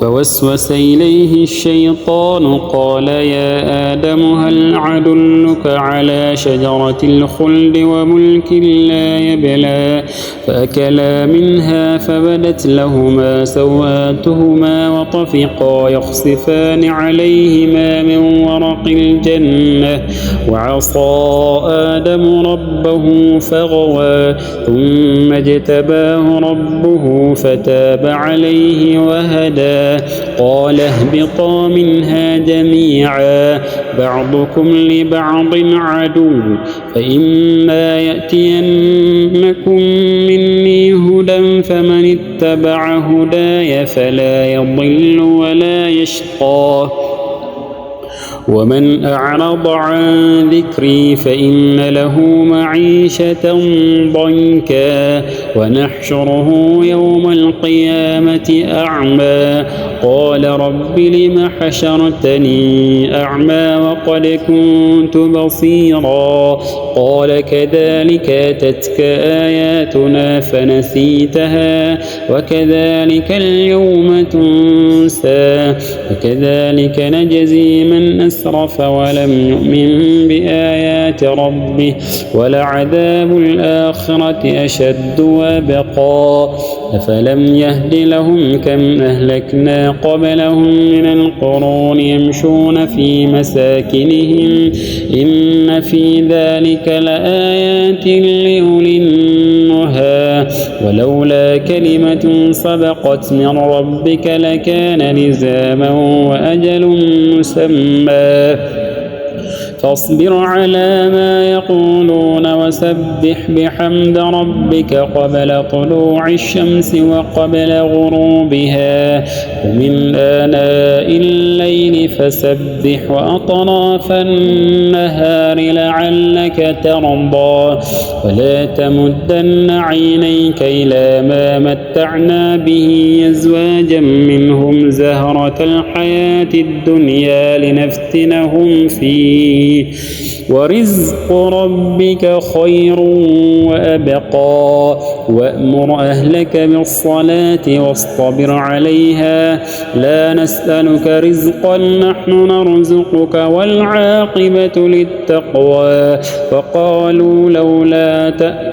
فوسوس إليه الشيطان قال يا آدم هل أدلك على شجرة الخلد وملك لا يبلى فأكلا منها فبدت لهما سوآتهما وطفقا يخصفان عليهما من ورق الجنة وعصى آدم ربه فغوى ثم اجتباه ربه فتاب عليه وهدى قال اهبطا منها جميعا بعضكم لبعض عدو فإما يأتينكم مني هدى فمن اتبع هداي فلا يضل ولا يشقى ومن أعرض عن ذكري فإن له معيشة ضنكا ونحشره يوم القيامة أعمى قال رب لم حشرتني أعمى وقد كنت بصيرا قال كذلك أتتك آياتنا فنسيتها وكذلك اليوم تنسى وكذلك نجزي من أسرف ولم يؤمن بآيات ربه ولعذاب الآخرة أشد وأبقى أفلم يهد لهم كم أهلكنا قبلهم من القرون يمشون في مساكنهم إن في ذلك لآيات لأولي النهى ولولا كلمة سبقت من ربك لكان لزاما وأجل مسمى فاصبر على ما يقولون وسبح بحمد ربك قبل طلوع الشمس وقبل غروبها ومن آناء الليل فسبح وأطراف النهار لعلك ترضى ولا تمدن عينيك إلى ما متعنا به أزواجا منهم زهرة الحياة الدنيا لنفتنهم فيه ورزق ربك خير وأبقى وأمر أهلك بالصلاة واصطبر عليها لا نسألك رزقا نحن نرزقك والعاقبة للتقوى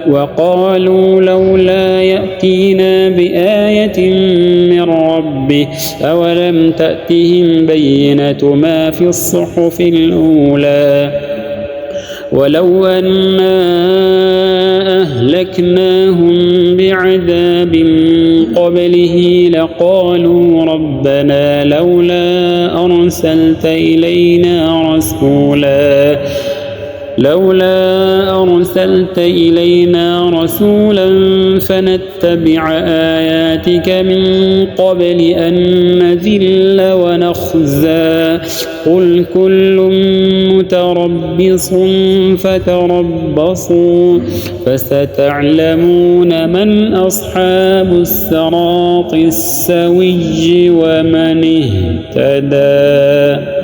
وقالوا لولا يأتينا بآية من ربه أولم تأتهم بينة ما في الصحف الأولى ولو أنا أهلكناهم بعذاب قبله لقالوا ربنا لولا أرسلت إلينا رسولا فنتبع آياتك من قبل أن نذل ونخزى قل كل متربص فتربصوا فستعلمون من أصحاب الصراط السوي ومن اهتدى.